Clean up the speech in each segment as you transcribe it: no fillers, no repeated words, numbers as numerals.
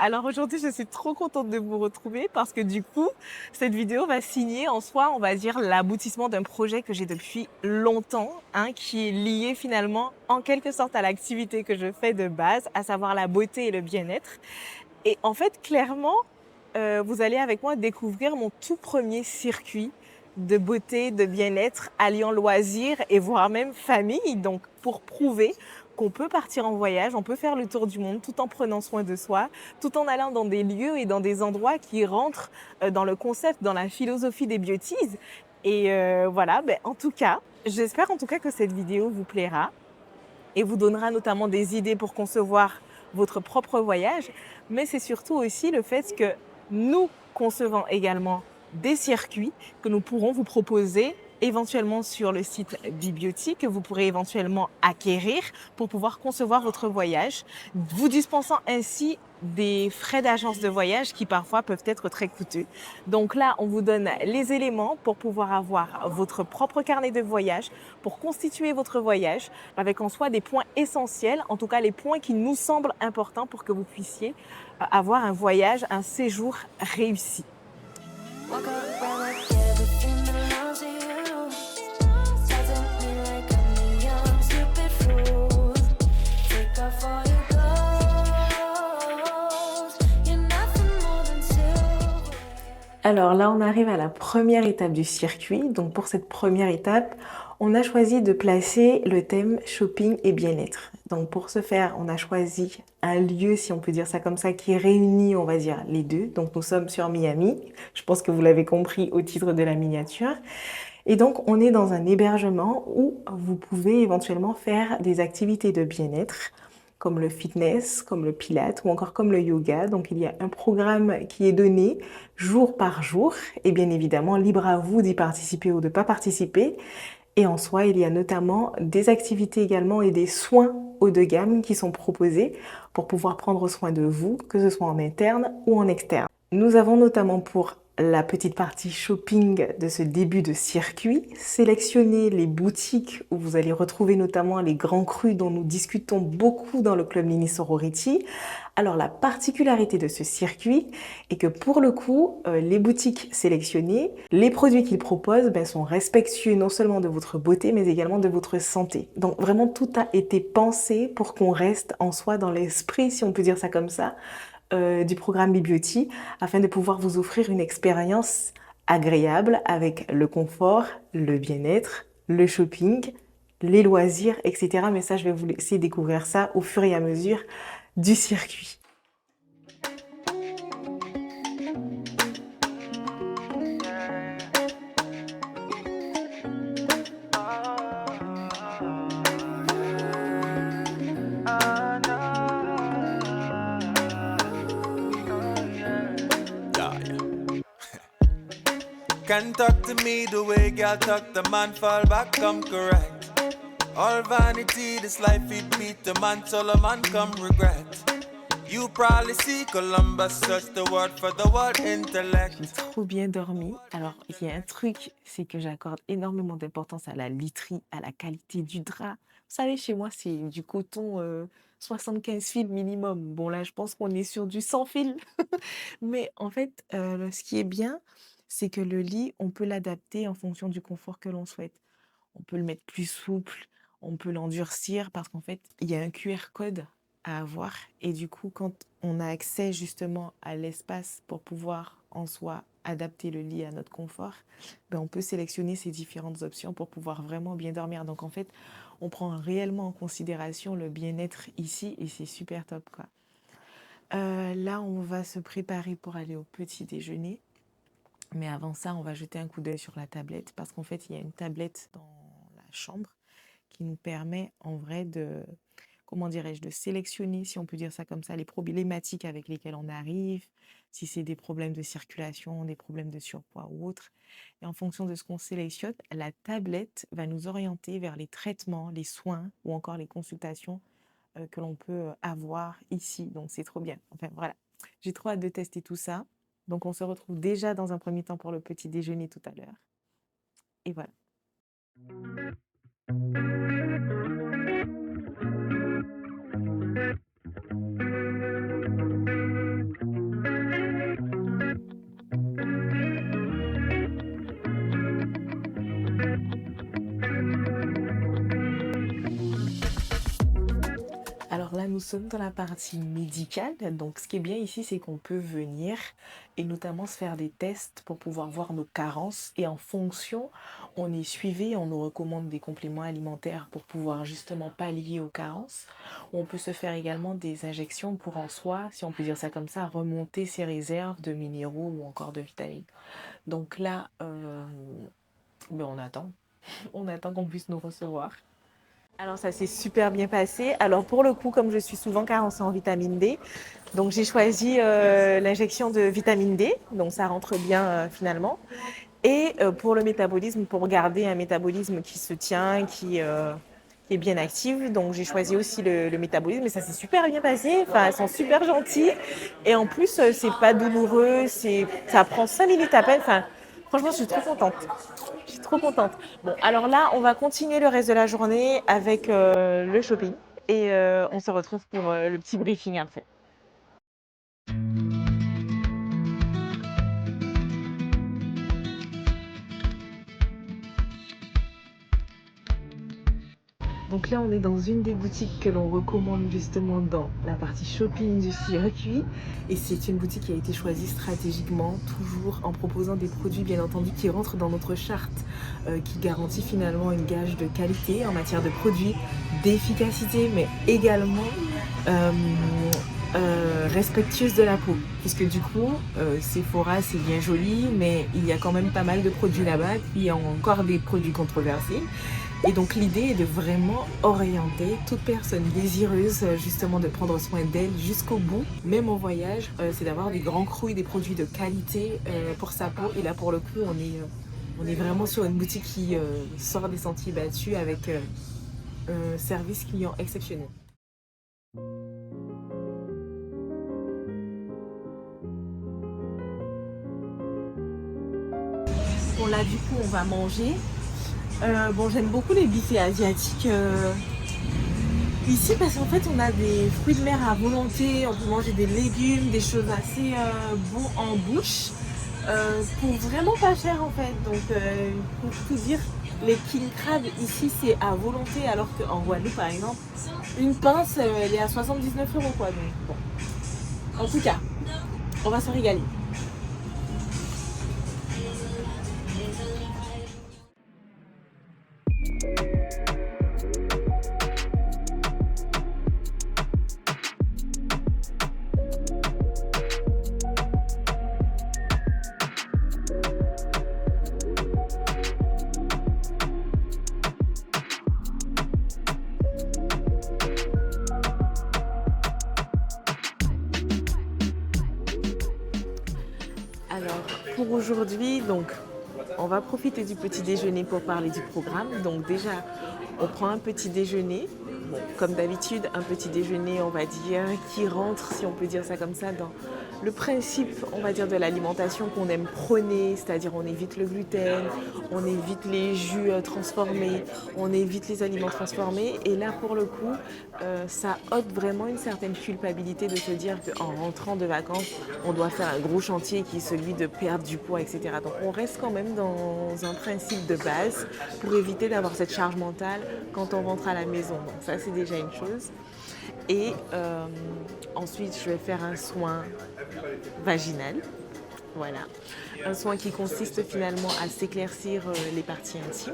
Alors aujourd'hui, je suis trop contente de vous retrouver parce que du coup, cette vidéo va signer en soi, on va dire, l'aboutissement d'un projet que j'ai depuis longtemps, hein, qui est lié finalement en quelque sorte à l'activité que je fais de base, à savoir la beauté et le bien-être. Et en fait, clairement, vous allez avec moi découvrir mon tout premier circuit de beauté, de bien-être, alliant loisirs et voire même famille. Donc, pour prouver qu'on peut partir en voyage, on peut faire le tour du monde tout en prenant soin de soi, tout en allant dans des lieux et dans des endroits qui rentrent dans le concept, dans la philosophie des beauties. Et voilà, en tout cas, j'espère en tout cas que cette vidéo vous plaira et vous donnera notamment des idées pour concevoir votre propre voyage, mais c'est surtout aussi le fait que nous concevons également des circuits que nous pourrons vous proposer éventuellement sur le site Bibiotique, que vous pourrez éventuellement acquérir pour pouvoir concevoir votre voyage, vous dispensant ainsi des frais d'agence de voyage qui parfois peuvent être très coûteux. Donc là, on vous donne les éléments pour pouvoir avoir votre propre carnet de voyage, pour constituer votre voyage, avec en soi des points essentiels, en tout cas les points qui nous semblent importants pour que vous puissiez avoir un voyage, un séjour réussi. Woke up, ran like everything belongs to you. Telling me like I'm a young stupid fool. Take off all your clothes. You're nothing more than silver. Alors là, on arrive à la première étape du circuit. Donc pour cette première étape, on a choisi de placer le thème shopping et bien-être. Donc pour ce faire, on a choisi un lieu, si on peut dire ça comme ça, qui réunit, on va dire, les deux. Donc nous sommes sur Miami. Je pense que vous l'avez compris au titre de la miniature. Et donc on est dans un hébergement où vous pouvez éventuellement faire des activités de bien-être, comme le fitness, comme le pilates ou encore comme le yoga. Donc il y a un programme qui est donné jour par jour et bien évidemment libre à vous d'y participer ou de ne pas participer. Et en soi, il y a notamment des activités également et des soins haut de gamme qui sont proposés pour pouvoir prendre soin de vous, que ce soit en interne ou en externe. Nous avons notamment pour la petite partie shopping de ce début de circuit, sélectionner les boutiques où vous allez retrouver notamment les grands crus dont nous discutons beaucoup dans le club Mini Sorority. Alors la particularité de ce circuit est que pour le coup, les boutiques sélectionnées, les produits qu'ils proposent sont respectueux non seulement de votre beauté mais également de votre santé. Donc vraiment tout a été pensé pour qu'on reste en soi dans l'esprit, si on peut dire ça comme ça, du programme Biblioty afin de pouvoir vous offrir une expérience agréable avec le confort, le bien-être, le shopping, les loisirs, etc. Mais ça, je vais vous laisser découvrir ça au fur et à mesure du circuit. Can talk to me the way girl talk the man fall back, come correct. All vanity, this life it beat the man till a man come regret. You probably see Columbus search the word for the word intellect. J'ai trop bien dormi. Alors, il y a un truc, c'est que j'accorde énormément d'importance à la literie, à la qualité du drap. Vous savez, chez moi, c'est du coton 75 fils minimum. Bon, là, je pense qu'on est sur du 100 fils. Mais en fait, ce qui est bien, c'est que le lit, on peut l'adapter en fonction du confort que l'on souhaite. On peut le mettre plus souple, on peut l'endurcir parce qu'en fait, il y a un QR code à avoir et du coup, quand on a accès justement à l'espace pour pouvoir en soi adapter le lit à notre confort, on peut sélectionner ces différentes options pour pouvoir vraiment bien dormir. Donc en fait, on prend réellement en considération le bien-être ici et c'est super top, quoi. Là, on va se préparer pour aller au petit déjeuner. Mais avant ça, on va jeter un coup d'œil sur la tablette parce qu'en fait, il y a une tablette dans la chambre qui nous permet en vrai de, comment dirais-je, de sélectionner, si on peut dire ça comme ça, les problématiques avec lesquelles on arrive, si c'est des problèmes de circulation, des problèmes de surpoids ou autres. Et en fonction de ce qu'on sélectionne, la tablette va nous orienter vers les traitements, les soins ou encore les consultations que l'on peut avoir ici. Donc c'est trop bien. Enfin voilà, j'ai trop hâte de tester tout ça. Donc on se retrouve déjà dans un premier temps pour le petit déjeuner tout à l'heure. Et voilà. Alors là, nous sommes dans la partie médicale. Donc, ce qui est bien ici, c'est qu'on peut venir et notamment se faire des tests pour pouvoir voir nos carences. Et en fonction, on est suivi, on nous recommande des compléments alimentaires pour pouvoir justement pallier aux carences. On peut se faire également des injections pour en soi, si on peut dire ça comme ça, remonter ses réserves de minéraux ou encore de vitamines. Donc là, ben on attend. On attend qu'on puisse nous recevoir. Alors ça s'est super bien passé. Alors pour le coup, comme je suis souvent carencée en vitamine D, donc j'ai choisi l'injection de vitamine D, donc ça rentre bien finalement. Et pour le métabolisme, pour garder un métabolisme qui se tient, qui est bien actif, donc j'ai choisi aussi le métabolisme et ça s'est super bien passé. Enfin, elles sont super gentilles et en plus c'est pas douloureux, ça prend 5 minutes à peine. Enfin, franchement, je suis trop contente. Je suis trop contente. Bon, alors là, on va continuer le reste de la journée avec le shopping et on se retrouve pour le petit briefing après. Donc là, on est dans une des boutiques que l'on recommande justement dans la partie shopping du circuit. Et c'est une boutique qui a été choisie stratégiquement, toujours en proposant des produits bien entendu qui rentrent dans notre charte, qui garantit finalement une gage de qualité en matière de produits, d'efficacité, mais également respectueuse de la peau. Puisque du coup, Sephora c'est bien joli, mais il y a quand même pas mal de produits là-bas, puis il y a encore des produits controversés. Et donc l'idée est de vraiment orienter toute personne désireuse justement de prendre soin d'elle jusqu'au bout, même en voyage, c'est d'avoir des grands crus et des produits de qualité pour sa peau. Et là pour le coup on est vraiment sur une boutique qui sort des sentiers battus avec un service client exceptionnel. Bon là du coup on va manger. Bon, j'aime beaucoup les buffets asiatiques ici parce qu'en fait on a des fruits de mer à volonté, on peut manger des légumes, des choses assez bons en bouche pour vraiment pas cher en fait. Donc pour tout dire, les king crabs ici c'est à volonté alors qu'en Guadeloupe par exemple, une pince elle est à 79 € quoi. Donc bon, en tout cas, on va se régaler. Alors, pour aujourd'hui, donc, on va profiter du petit déjeuner pour parler du programme. Donc déjà, on prend un petit déjeuner. Bon, comme d'habitude, un petit déjeuner, on va dire, qui rentre, si on peut dire ça comme ça, dans le principe, on va dire, de l'alimentation qu'on aime prôner, c'est-à-dire on évite le gluten, on évite les jus transformés, on évite les aliments transformés. Et là, pour le coup, ça ôte vraiment une certaine culpabilité de se dire qu'en rentrant de vacances, on doit faire un gros chantier qui est celui de perdre du poids, etc. Donc on reste quand même dans un principe de base pour éviter d'avoir cette charge mentale quand on rentre à la maison. Donc ça, c'est déjà une chose. Et ensuite, je vais faire un soin vaginal. Voilà. Un soin qui consiste finalement à s'éclaircir les parties intimes.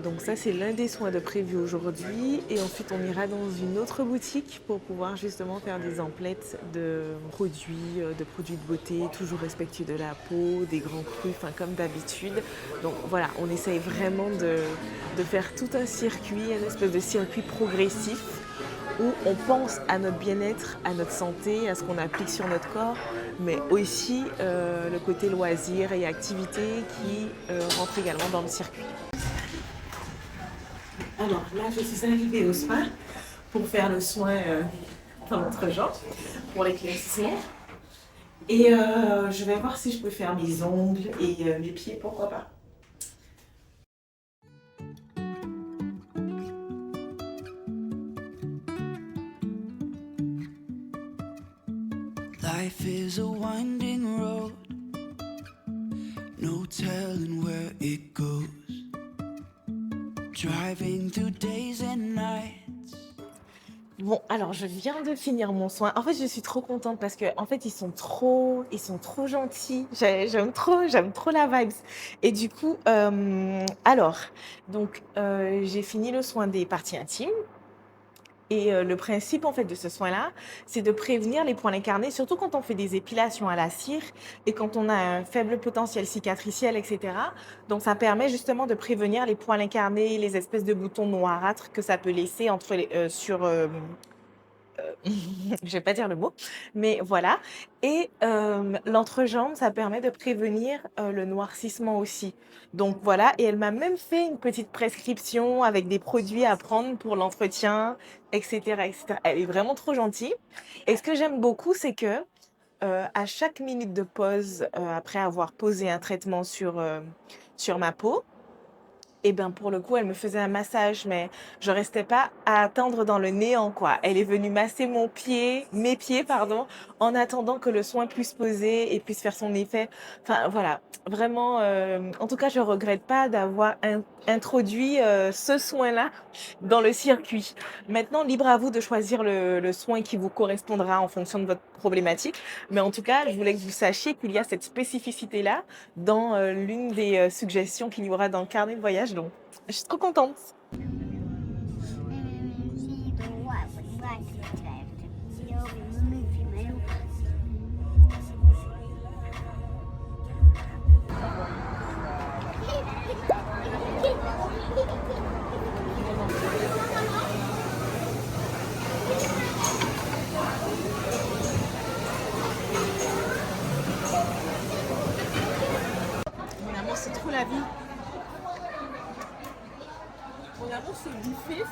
Donc ça, c'est l'un des soins de prévu aujourd'hui. Et ensuite, on ira dans une autre boutique pour pouvoir justement faire des emplettes de produits de beauté, toujours respectueux de la peau, des grands crus, enfin comme d'habitude. Donc voilà, on essaye vraiment de faire tout un circuit, une espèce de circuit progressif où on pense à notre bien-être, à notre santé, à ce qu'on applique sur notre corps, mais aussi le côté loisir et activité qui rentre également dans le circuit. Alors là, je suis arrivée au spa pour faire le soin dans notre jambe, pour l'éclaircissement. Et je vais voir si je peux faire mes ongles et mes pieds, pourquoi pas. Life is a winding road, no telling where it goes. Driving through days and nights. Bon, alors je viens de finir mon soin. En fait, je suis trop contente parce que en fait, ils sont trop gentils. J'aime trop la vibes. Et du coup, j'ai fini le soin des parties intimes. Et le principe en fait de ce soin-là, c'est de prévenir les points incarnés, surtout quand on fait des épilations à la cire et quand on a un faible potentiel cicatriciel, etc. Donc ça permet justement de prévenir les points incarnés, les espèces de boutons noirâtres que ça peut laisser je vais pas dire le mot, mais voilà. Et l'entrejambe, ça permet de prévenir le noircissement aussi. Donc voilà, et elle m'a même fait une petite prescription avec des produits à prendre pour l'entretien, etc., etc. Elle est vraiment trop gentille. Et ce que j'aime beaucoup, c'est que à chaque minute de pause, après avoir posé un traitement sur ma peau, et ben, pour le coup, elle me faisait un massage, mais je restais pas à attendre dans le néant, quoi. Elle est venue masser mes pieds, pardon, en attendant que le soin puisse poser et puisse faire son effet. Enfin, voilà. Vraiment, en tout cas, je regrette pas d'avoir introduit ce soin-là dans le circuit. Maintenant, libre à vous de choisir le soin qui vous correspondra en fonction de votre problématique. Mais en tout cas, je voulais que vous sachiez qu'il y a cette spécificité-là dans l'une des suggestions qu'il y aura dans le carnet de voyage. Donc, je suis trop contente. Mon amour, c'est trop la vie. Mon amour, ce buffet,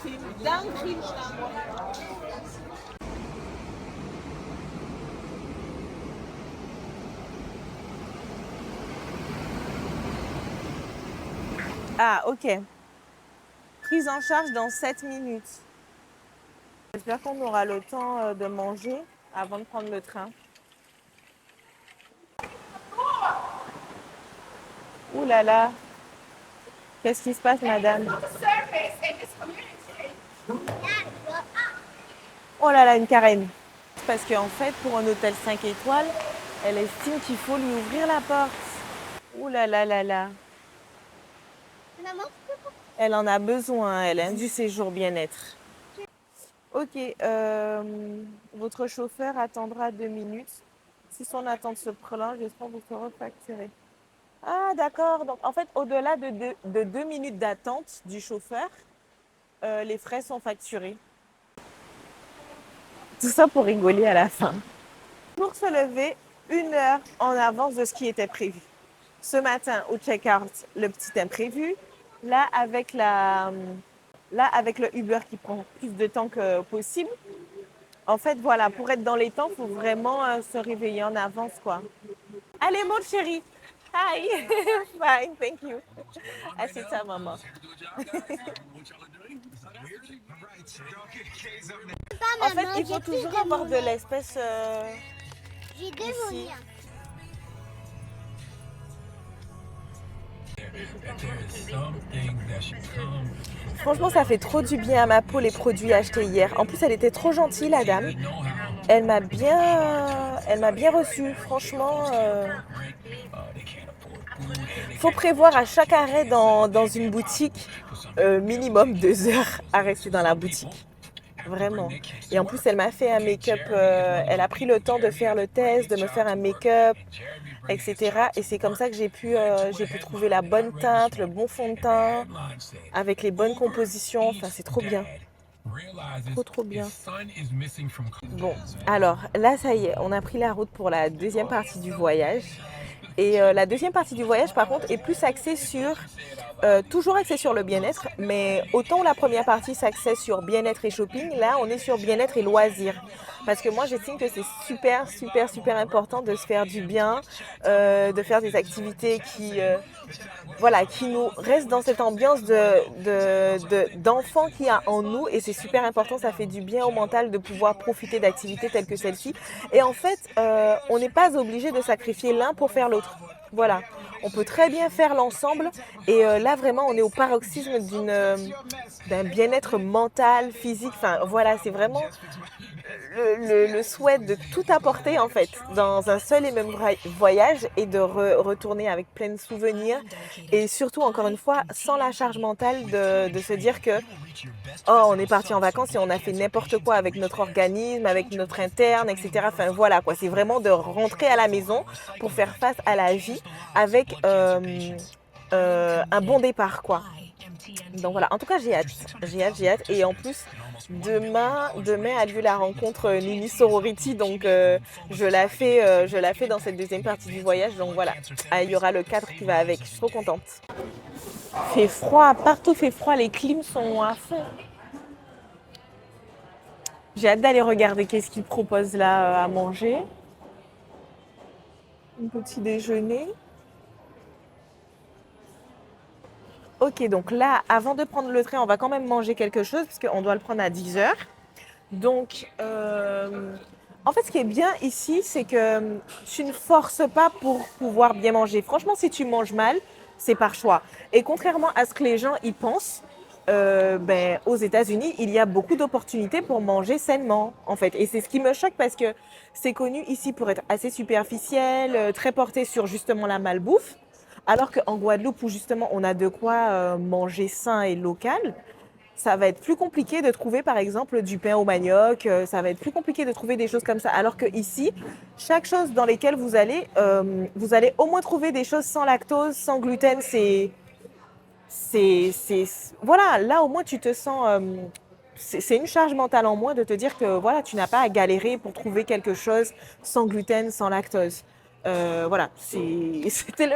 c'est une dinguerie. Ah, ok. Prise en charge dans 7 minutes. J'espère qu'on aura le temps de manger avant de prendre le train. Ouh là là, qu'est-ce qui se passe, madame? Oh là là, une carène. Parce qu'en fait, pour un hôtel 5 étoiles, elle estime qu'il faut lui ouvrir la porte. Ouh là là là là. Elle en a besoin, elle, du séjour bien-être. Ok, votre chauffeur attendra 2 minutes. Si son attente se prolonge, j'espère vous serez facturé. Ah, d'accord. Donc, en fait, au-delà de 2 minutes d'attente du chauffeur, les frais sont facturés. Tout ça pour rigoler à la fin. Pour se lever 1 heure en avance de ce qui était prévu. Ce matin, au check-out, le petit imprévu. Là, avec le Uber qui prend plus de temps que possible. En fait, voilà, pour être dans les temps, il faut vraiment se réveiller en avance, quoi. Allez, mon chéri. Hi. Fine, thank you. Asseyez-toi, maman. En fait, il faut toujours avoir de l'espèce J'ai deux ici. mollets. Franchement, ça fait trop du bien à ma peau, les produits achetés hier. En plus, elle était trop gentille, la dame. Elle m'a bien reçue. Franchement, faut prévoir à chaque arrêt dans une boutique minimum 2 heures à rester dans la boutique. Vraiment. Et en plus, elle m'a fait un make-up. Elle a pris le temps de faire le test, de me faire un make-up, etc. Et c'est comme ça que j'ai pu trouver la bonne teinte, le bon fond de teint, avec les bonnes compositions. Enfin, c'est trop bien. Trop bien. Bon, alors là, ça y est, on a pris la route pour la deuxième partie du voyage. Et la deuxième partie du voyage, par contre, est plus axée toujours axée sur le bien-être, mais autant la première partie s'axait sur bien-être et shopping, là, on est sur bien-être et loisirs. Parce que moi, j'estime que c'est super, super, super important de se faire du bien, de faire des activités qui nous restent dans cette ambiance d'enfant qu'il y a en nous. Et c'est super important, ça fait du bien au mental de pouvoir profiter d'activités telles que celle-ci. Et en fait, on n'est pas obligé de sacrifier l'un pour faire l'autre. Voilà. On peut très bien faire l'ensemble. Et là, vraiment, on est au paroxysme d'un bien-être mental, physique. Enfin, voilà, c'est vraiment le souhait de tout apporter en fait dans un seul et même voyage et de retourner avec plein de souvenirs et surtout encore une fois sans la charge mentale de se dire que oh on est parti en vacances et on a fait n'importe quoi avec notre organisme, avec notre interne, etc. Enfin voilà quoi, c'est vraiment de rentrer à la maison pour faire face à la vie avec un bon départ quoi. Donc voilà, en tout cas j'ai hâte, j'ai hâte. Et en plus, demain a lieu la rencontre Nini Sorority, donc je la fais dans cette deuxième partie du voyage. Donc voilà, il y aura le cadre qui va avec, je suis trop contente. Fait froid, partout fait froid, les clims sont à fond. J'ai hâte d'aller regarder qu'est-ce qu'ils proposent là à manger. Un petit déjeuner. Ok, donc là, avant de prendre le train, on va quand même manger quelque chose parce qu'on doit le prendre à 10h. Donc, en fait, ce qui est bien ici, c'est que tu ne forces pas pour pouvoir bien manger. Franchement, si tu manges mal, c'est par choix. Et contrairement à ce que les gens y pensent, aux États-Unis, il y a beaucoup d'opportunités pour manger sainement, en fait. Et c'est ce qui me choque parce que c'est connu ici pour être assez superficiel, très porté sur justement la malbouffe. Alors qu'en Guadeloupe, où justement on a de quoi manger sain et local, ça va être plus compliqué de trouver par exemple du pain au manioc, ça va être plus compliqué de trouver des choses comme ça. Alors que ici, chaque chose dans lesquelles vous allez au moins trouver des choses sans lactose, sans gluten. Voilà, là au moins tu te sens, c'est une charge mentale en moins de te dire que voilà, tu n'as pas à galérer pour trouver quelque chose sans gluten, sans lactose. Voilà, c'était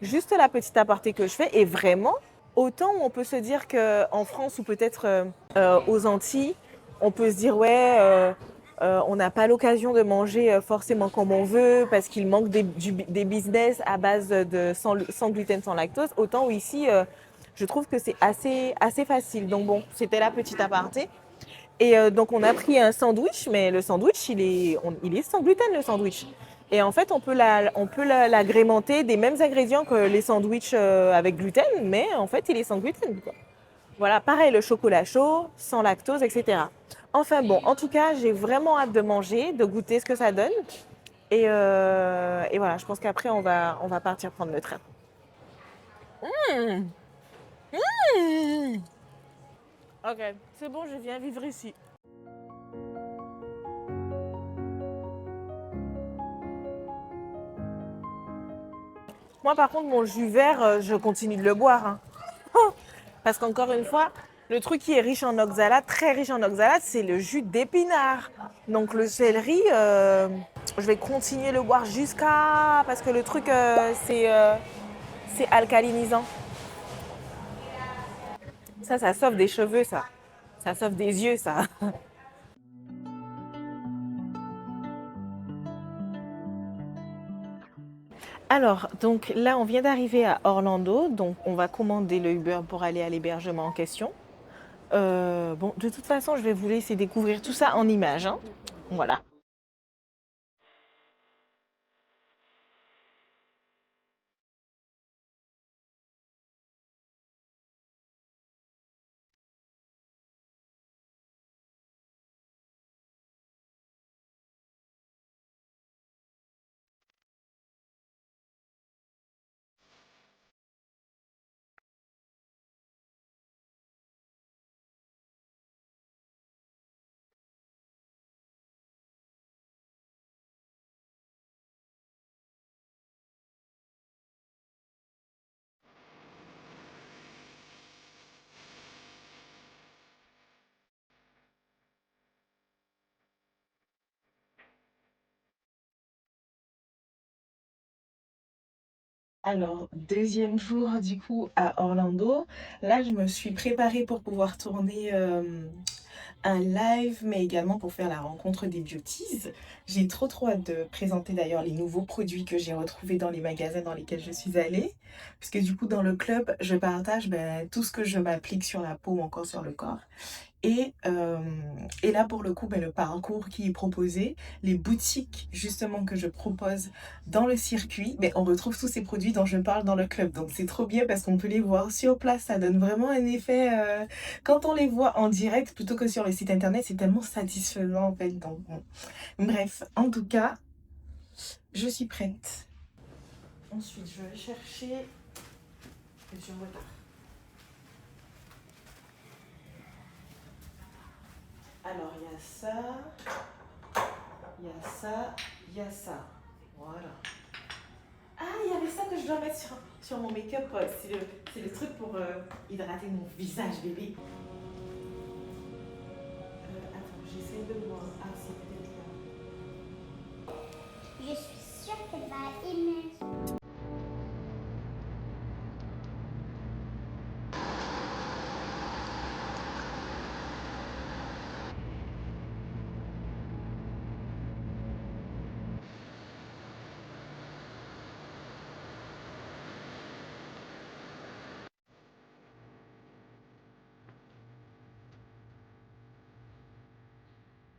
juste la petite aparté que je fais. Et vraiment, autant on peut se dire qu'en France ou peut-être aux Antilles, on peut se dire ouais, on n'a pas l'occasion de manger forcément comme on veut parce qu'il manque des business à base de sans gluten, sans lactose. Autant où ici, je trouve que c'est assez facile. Donc bon, c'était la petite aparté. Et donc on a pris un sandwich, mais le sandwich, il est sans gluten le sandwich. Et en fait, on peut l'agrémenter des mêmes ingrédients que les sandwichs avec gluten, mais en fait, il est sans gluten, quoi. Voilà, pareil, le chocolat chaud, sans lactose, etc. Enfin bon, en tout cas, j'ai vraiment hâte de manger, de goûter ce que ça donne. Et voilà, je pense qu'après, on va partir prendre le train. Mmh. Mmh. Ok, c'est bon, je viens vivre ici. Moi, par contre, mon jus vert, je continue de le boire, hein. Parce qu'encore une fois, le truc qui est riche en oxalate, très riche en oxalate, c'est le jus d'épinard. Donc le céleri, je vais continuer de le boire jusqu'à... Parce que le truc, c'est alcalinisant. Ça sauve des cheveux, ça. Ça sauve des yeux, ça. Alors, donc là, on vient d'arriver à Orlando. Donc, on va commander le Uber pour aller à l'hébergement en question. Bon, de toute façon, je vais vous laisser découvrir tout ça en images, hein. Voilà. Alors, deuxième jour du coup à Orlando. Là, je me suis préparée pour pouvoir tourner un live, mais également pour faire la rencontre des beauties. J'ai trop hâte de présenter d'ailleurs les nouveaux produits que j'ai retrouvés dans les magasins dans lesquels je suis allée. Puisque du coup, dans le club, je partage tout ce que je m'applique sur la peau ou encore sur le corps. Et là, pour le coup, ben, le parcours qui est proposé, les boutiques justement que je propose dans le circuit, ben, on retrouve tous ces produits dont je parle dans le club. Donc c'est trop bien parce qu'on peut les voir sur place. Ça donne vraiment un effet, quand on les voit en direct plutôt que sur le site internet, c'est tellement satisfaisant en fait. Donc, bon. Bref, en tout cas, je suis prête. Ensuite, je vais chercher. Je suis en retard. Alors, il y a ça, il y a ça, il y a ça. Voilà. Ah, il y avait ça que je dois mettre sur mon make-up. C'est le truc pour hydrater mon visage, bébé. Attends, j'essaie de voir. Ah, c'est peut-être là. Je suis sûre qu'elle va aimer.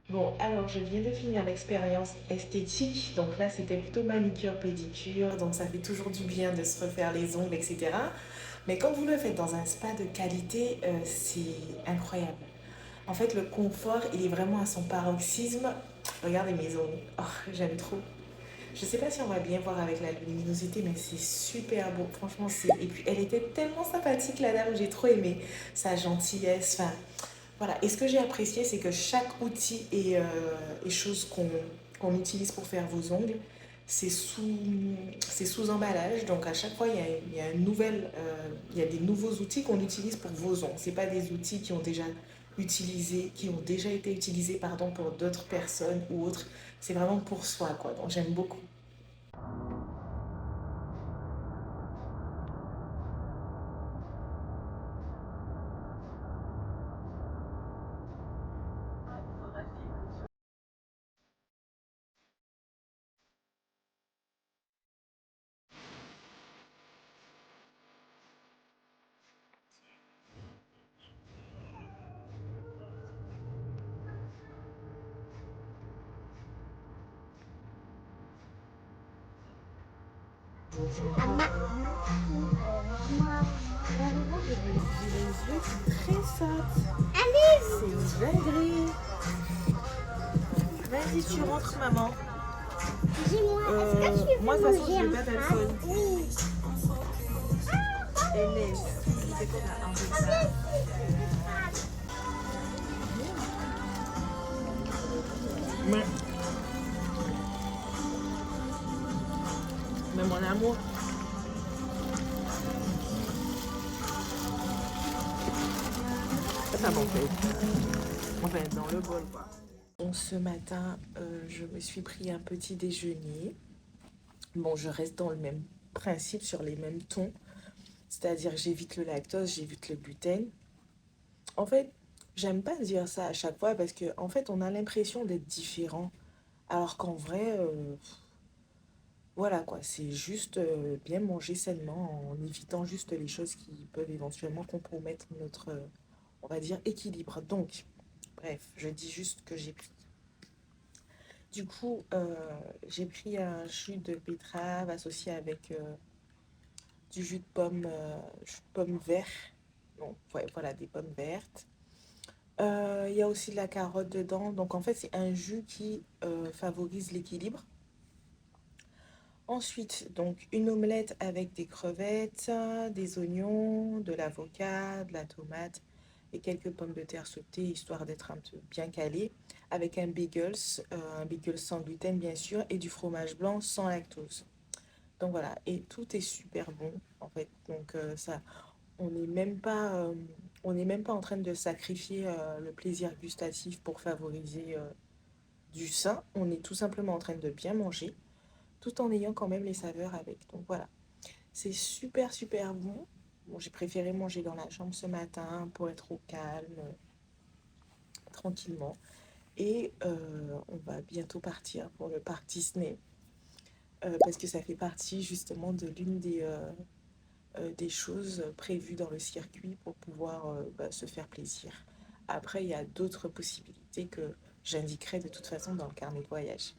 Bon, alors je viens de finir l'expérience esthétique. Donc là, c'était plutôt manicure, pédicure. Donc ça fait toujours du bien de se refaire les ongles, etc. Mais quand vous le faites dans un spa de qualité, c'est incroyable. En fait, le confort, il est vraiment à son paroxysme. Regardez mes ongles. Oh, j'aime trop. Je sais pas si on va bien voir avec la luminosité, mais c'est super beau. Franchement, c'est. Et puis, elle était tellement sympathique, la dame. J'ai trop aimé sa gentillesse. Enfin, voilà. Et ce que j'ai apprécié, c'est que chaque outil et chose qu'on utilise pour faire vos ongles, c'est sous emballage. Donc, à chaque fois, il y a une nouvelle, il y a des nouveaux outils qu'on utilise pour vos ongles. C'est pas des outils qui ont déjà été utilisés, pardon, pour d'autres personnes ou autres. C'est vraiment pour soi, quoi. Donc, j'aime beaucoup. Les yeux très sottes. C'est une dinguerie. Vas-y, tu rentres, maman. Dis-moi, est-ce que tu veux Moi, de toute façon, je manger veux un pas d'alcool. pâte? Oui. Elle laisse. C'est qu'on a un peu ça. Mais, mais mon amour, ça m'en fait. Enfin, dans le bol, quoi. Donc, ce matin, je me suis pris un petit déjeuner. Bon, je reste dans le même principe, sur les mêmes tons. C'est-à-dire, j'évite le lactose, j'évite le gluten. En fait, j'aime pas dire ça à chaque fois parce que, en fait, on a l'impression d'être différent. Alors qu'en vrai, voilà quoi, c'est juste bien manger sainement en évitant juste les choses qui peuvent éventuellement compromettre notre, on va dire, équilibre. Donc, bref, je dis juste que j'ai pris. Du coup, j'ai pris un jus de betterave associé avec du jus de pomme vert. Bon, ouais, voilà, des pommes vertes. Il y a aussi de la carotte dedans. Donc, en fait, c'est un jus qui favorise l'équilibre. Ensuite, donc, une omelette avec des crevettes, des oignons, de l'avocat, de la tomate et quelques pommes de terre sautées, histoire d'être un peu bien calé, avec un bagel sans gluten, bien sûr, et du fromage blanc sans lactose. Donc voilà, et tout est super bon, en fait. Donc ça, on n'est même pas, on n'est même pas en train de sacrifier le plaisir gustatif pour favoriser du sain. On est tout simplement en train de bien manger, tout en ayant quand même les saveurs avec. Donc voilà, c'est super, super bon. Bon, j'ai préféré manger dans la chambre ce matin pour être au calme, tranquillement. Et on va bientôt partir pour le parc Disney, parce que ça fait partie justement de l'une des choses prévues dans le circuit pour pouvoir se faire plaisir Après, il y a d'autres possibilités que j'indiquerai de toute façon dans le carnet de voyage.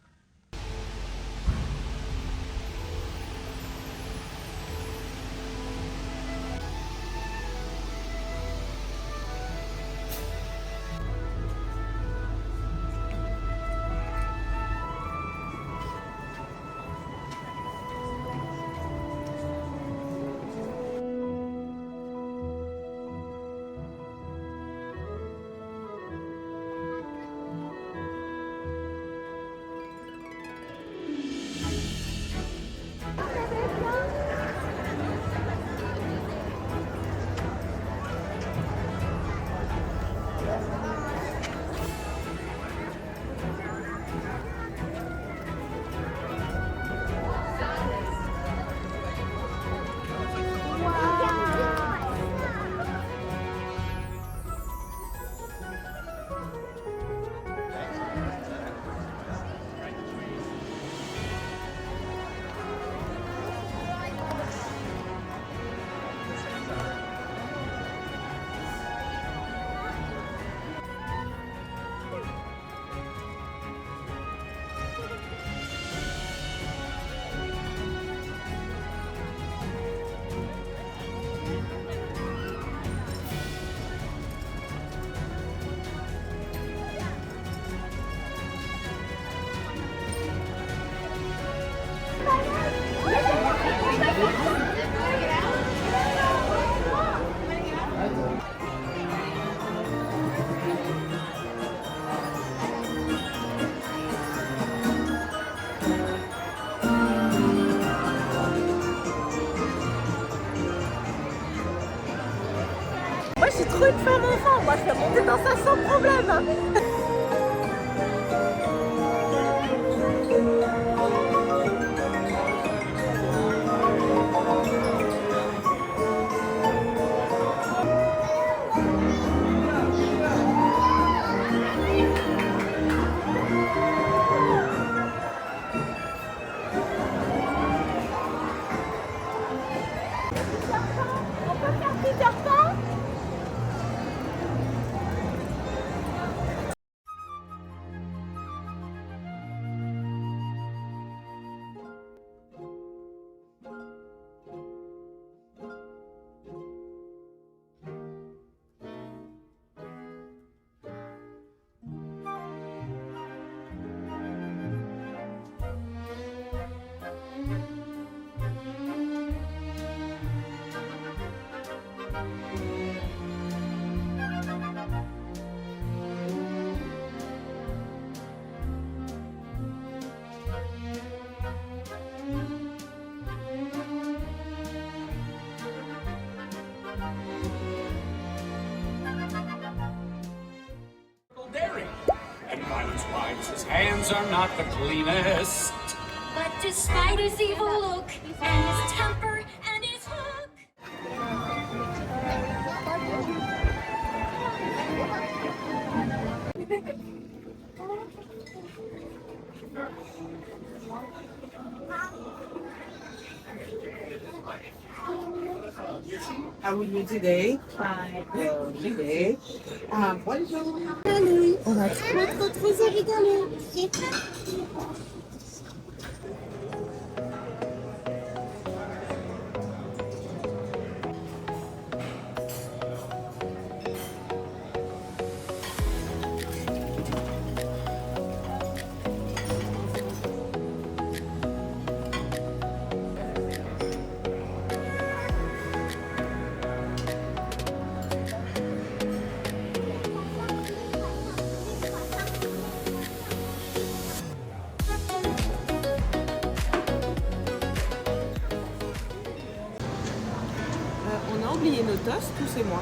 Moi, je suis trop une femme enfant. Moi, je peux monter dans ça sans problème. On peut faire Peter Pan? Daring. And Violence writes his hands are not the cleanest. But despite his evil look and his temper and his hook, How are you today? Fine. Today. Bonjour. On a trop rigolé. On a oublié nos toasts, tous et moi.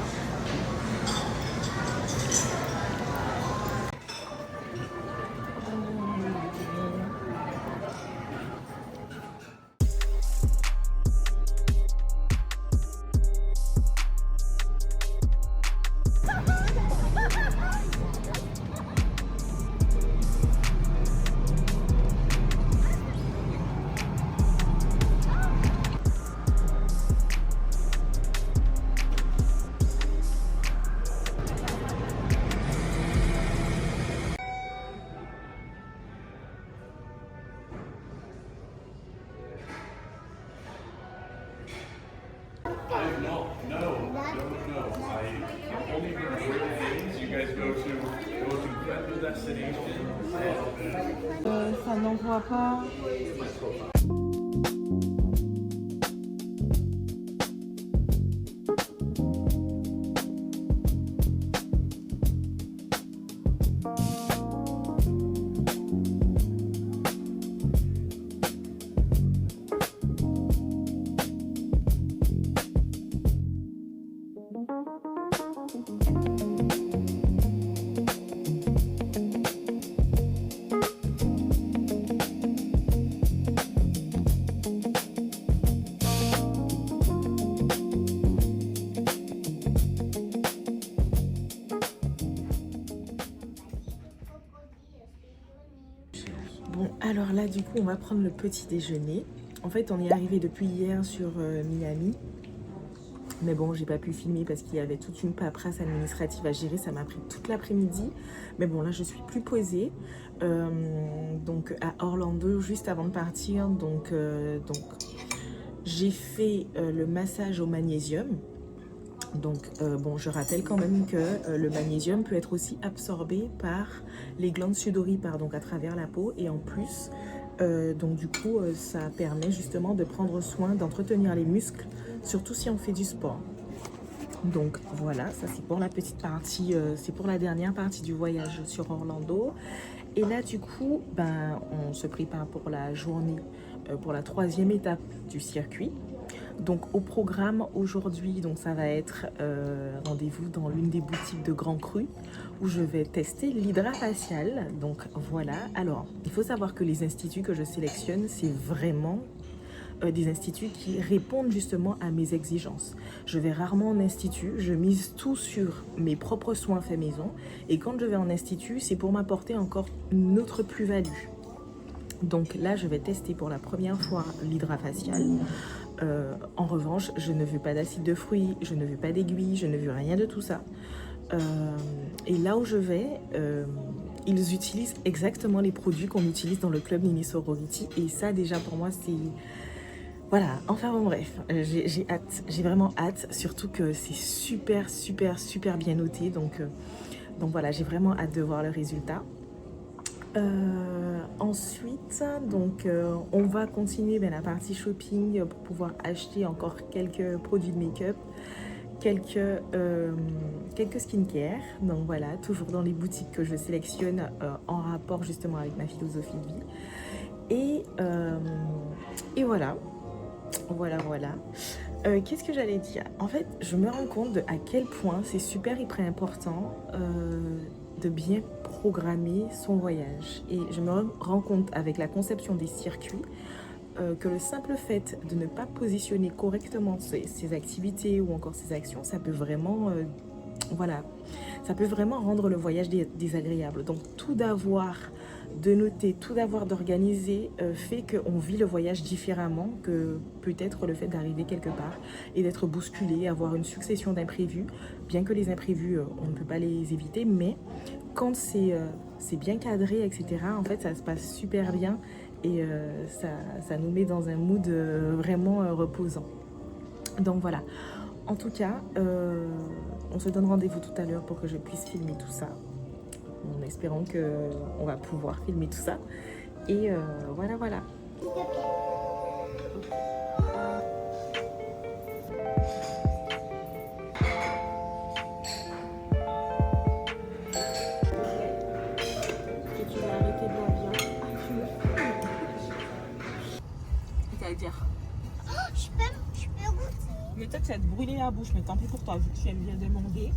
Ça n'envoie pas. Bon, alors là, du coup, on va prendre le petit déjeuner. En fait, on est arrivé depuis hier sur Miami. Mais bon, j'ai pas pu filmer parce qu'il y avait toute une paperasse administrative à gérer. Ça m'a pris toute l'après-midi. Mais bon, là, je suis plus posée. Donc, à Orlando, juste avant de partir. Donc j'ai fait le massage au magnésium. Donc, bon, je rappelle quand même que le magnésium peut être aussi absorbé par les glandes sudoripares, donc à travers la peau. Et en plus, donc du coup, ça permet justement de prendre soin, d'entretenir les muscles, surtout si on fait du sport. Donc voilà, ça c'est pour la petite partie, c'est pour la dernière partie du voyage sur Orlando. Et là, du coup, ben, on se prépare pour la journée, pour la 3e étape du circuit. Donc au programme aujourd'hui, donc ça va être rendez-vous dans l'une des boutiques de Grand Cru où je vais tester l'hydra facial. Donc voilà, alors il faut savoir que les instituts que je sélectionne, c'est vraiment des instituts qui répondent justement à mes exigences. Je vais rarement en institut, je mise tout sur mes propres soins faits maison et quand je vais en institut, c'est pour m'apporter encore une autre plus-value. Donc là, je vais tester pour la première fois l'hydra facial. En revanche, je ne veux pas d'acide de fruits, je ne veux pas d'aiguille, je ne veux rien de tout ça. Et là où je vais, ils utilisent exactement les produits qu'on utilise dans le club Nini Sorority. Et ça, déjà, pour moi, c'est... Voilà, enfin bon, bref, j'ai hâte, j'ai vraiment hâte, surtout que c'est super, super, super bien noté. Donc voilà, j'ai vraiment hâte de voir le résultat. Ensuite, donc, on va continuer la partie shopping pour pouvoir acheter encore quelques produits de make-up, quelques skincare. Donc voilà, toujours dans les boutiques que je sélectionne en rapport justement avec ma philosophie de vie. Et voilà. Qu'est-ce que j'allais dire? En fait, je me rends compte à quel point c'est super hyper important de bien programmer son voyage. Et je me rends compte avec la conception des circuits que le simple fait de ne pas positionner correctement ses activités ou encore ses actions, ça peut vraiment, ça peut vraiment rendre le voyage désagréable. Donc tout d'avoir de noter, tout d'avoir d'organiser fait qu'on vit le voyage différemment que peut-être le fait d'arriver quelque part et d'être bousculé, avoir une succession d'imprévus, bien que les imprévus, on ne peut pas les éviter, mais quand c'est bien cadré, etc., en fait, ça se passe super bien et ça nous met dans un mood vraiment reposant. Donc voilà. En tout cas, on se donne rendez-vous tout à l'heure pour que je puisse filmer tout ça. En espérant qu'on va pouvoir filmer tout ça. Et voilà. Tu vas arrêter de l'avion. C'est à dire. Je peux goûter. Mais peut-être ça va te brûler la bouche, mais tant pis pour toi, vu que tu aimes bien demander.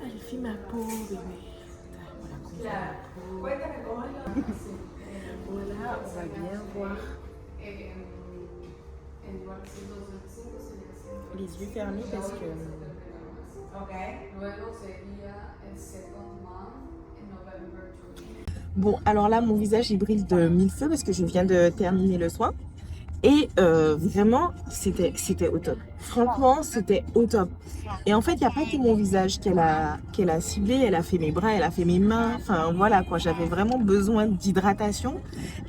Elle fait ma peau, bébé. Voilà qu'on fait ma peau. Voilà, on va bien voir. Les yeux fermés parce que... Bon, alors là, mon visage, il brille de mille feux parce que je viens de terminer le soin. Et vraiment, c'était au top. Franchement, c'était au top. Et en fait, il n'y a pas que mon visage qu'elle a ciblé. Elle a fait mes bras, elle a fait mes mains. Enfin, voilà quoi. J'avais vraiment besoin d'hydratation.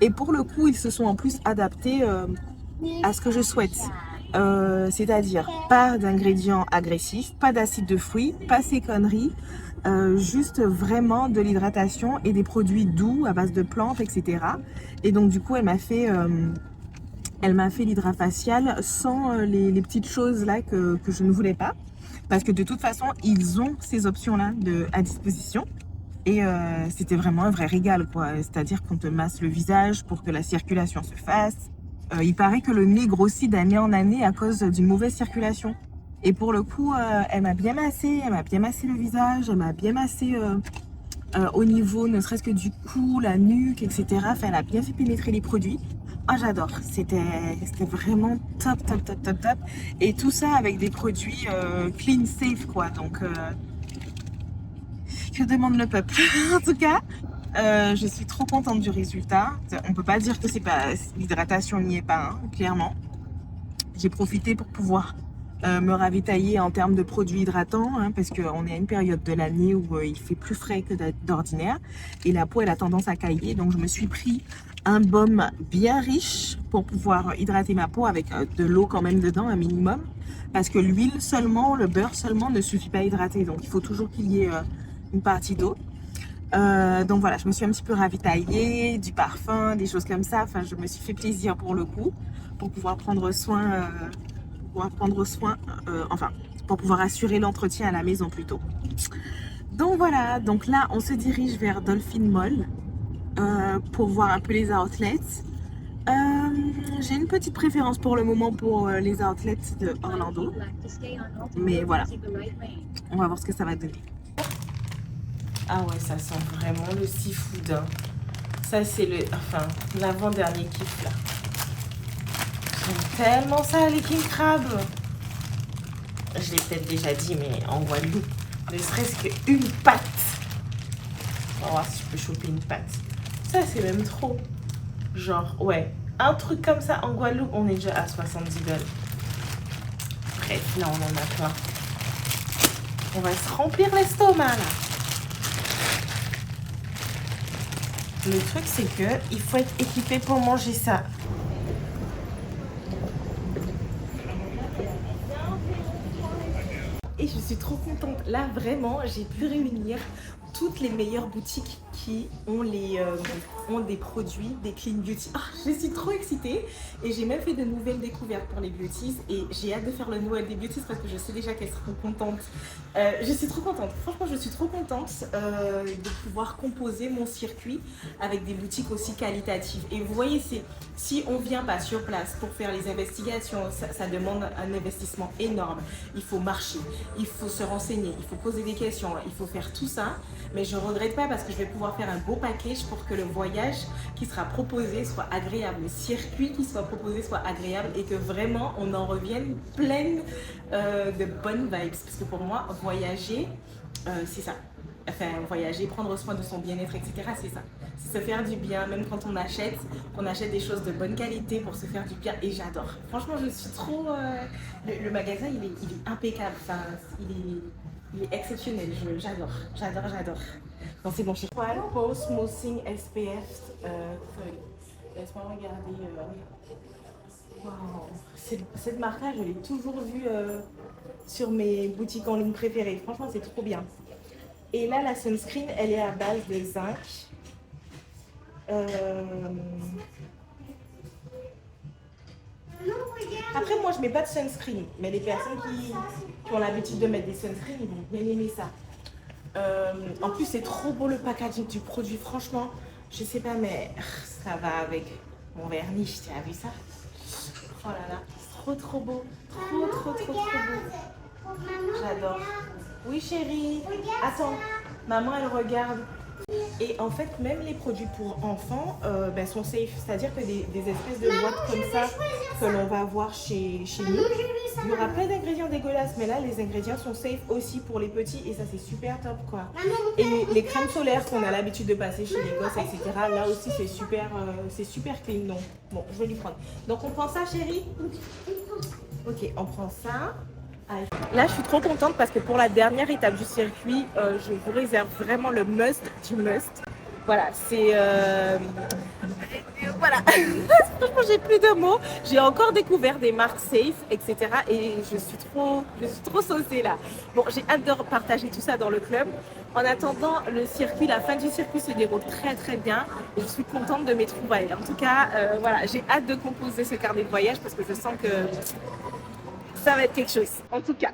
Et pour le coup, ils se sont en plus adaptés à ce que je souhaite. C'est-à-dire pas d'ingrédients agressifs, pas d'acide de fruits, pas ces conneries, juste vraiment de l'hydratation et des produits doux à base de plantes, etc. Et donc du coup, elle m'a fait l'hydrafacial sans les petites choses là que je ne voulais pas. Parce que de toute façon, ils ont ces options-là à disposition. Et c'était vraiment un vrai régal, quoi. C'est-à-dire qu'on te masse le visage pour que la circulation se fasse. Il paraît que le nez grossit d'année en année à cause d'une mauvaise circulation. Et pour le coup, elle m'a bien massé le visage, elle m'a bien massé au niveau, ne serait-ce que du cou, la nuque, etc. Enfin, elle a bien fait pénétrer les produits. Ah, j'adore. C'était vraiment top, top, top, top, top. Et tout ça avec des produits clean, safe, quoi. Donc, que demande le peuple? En tout cas, je suis trop contente du résultat. On peut pas dire que c'est pas l'hydratation n'y est pas, hein, clairement. J'ai profité pour pouvoir me ravitailler en termes de produits hydratants, hein, parce qu'on est à une période de l'année où il fait plus frais que d'ordinaire et la peau elle a tendance à cailler. Donc je me suis pris un baume bien riche pour pouvoir hydrater ma peau avec de l'eau quand même dedans, un minimum, parce que l'huile seulement, le beurre seulement ne suffit pas à hydrater. Donc il faut toujours qu'il y ait une partie d'eau. Donc voilà, je me suis un petit peu ravitaillée, du parfum, des choses comme ça. Enfin, je me suis fait plaisir pour le coup, pour pouvoir prendre soin, enfin, pour pouvoir assurer l'entretien à la maison plutôt. Donc voilà, donc là, on se dirige vers Dolphin Mall pour voir un peu les outlets. J'ai une petite préférence pour le moment pour les outlets de Orlando, mais voilà, on va voir ce que ça va donner. Ah ouais, ça sent vraiment le seafood. Hein. Ça, c'est l'avant-dernier kiff là. J'aime tellement ça, les king crab. Je l'ai peut-être déjà dit, mais en Guadeloupe, ne serait-ce qu'une pâte. On va voir si je peux choper une pâte. Ça, c'est même trop. Genre, ouais, un truc comme ça en Guadeloupe, on est déjà à 70 $. Bref, là, on en a plein. On va se remplir l'estomac là. Le truc, c'est que il faut être équipé pour manger ça. Et je suis trop contente. Là, vraiment, j'ai pu réunir toutes les meilleures boutiques qui ont des produits, des clean beauty. Ah, je suis trop excitée. Et j'ai même fait de nouvelles découvertes pour les beauties. Et j'ai hâte de faire le Noël des beauties parce que je sais déjà qu'elles seront contentes. Je suis trop contente. Franchement, je suis trop contente de pouvoir composer mon circuit avec des boutiques aussi qualitatives. Et vous voyez, si on ne vient pas sur place pour faire les investigations, ça demande un investissement énorme. Il faut marcher, il faut se renseigner, il faut poser des questions, il faut faire tout ça. Mais je ne regrette pas parce que je vais pouvoir faire un beau package pour que le voyage qui sera proposé soit agréable, le circuit qui soit proposé soit agréable et que vraiment on en revienne pleine de bonnes vibes. Parce que pour moi, voyager, c'est ça. Enfin, voyager, prendre soin de son bien-être, etc., c'est ça. C'est se faire du bien, même quand on achète des choses de bonne qualité pour se faire du bien. Et j'adore. Franchement, je suis trop... Le magasin, il est impeccable. Enfin, il est exceptionnel. J'adore. Non, c'est bon. Poil Post Smoothing SPF 30. Laisse-moi regarder. Wow. Cette marque-là, je l'ai toujours vue sur mes boutiques en ligne préférées. Franchement, c'est trop bien. Et là, la sunscreen, elle est à base de zinc. Après, moi, je mets pas de sunscreen. Mais les personnes qui ont l'habitude de mettre des sunscreens, ils vont bien aimer ça. En plus, c'est trop beau le packaging du produit. Franchement, je sais pas, mais ça va avec mon vernis. Tu as vu ça? Oh là là, c'est trop beau. Trop beau. J'adore. Oui, chérie. Attends, maman, elle regarde. Et en fait, même les produits pour enfants sont safe. C'est-à-dire que des espèces de boîtes comme ça que l'on va avoir chez nous, il y aura plein d'ingrédients dégueulasses. Mais là, les ingrédients sont safe aussi pour les petits. Et ça, c'est super top, quoi. Et les crèmes solaires qu'on a l'habitude de passer chez les gosses, etc. Là aussi, c'est super clean. Donc, bon, je vais lui prendre. Donc, on prend ça, chérie? Ok, on prend ça. Là, je suis trop contente parce que pour la dernière étape du circuit, je vous réserve vraiment le must du must. Voilà, c'est voilà. Franchement, j'ai plus de mots. J'ai encore découvert des marques safe, etc. Et je suis trop saucée là. Bon, j'ai hâte de partager tout ça dans le club. En attendant, le circuit, la fin du circuit se déroule très très bien. Et je suis contente de mes trouvailles. En tout cas, voilà, j'ai hâte de composer ce carnet de voyage parce que je sens que ça va être quelque chose. En tout cas.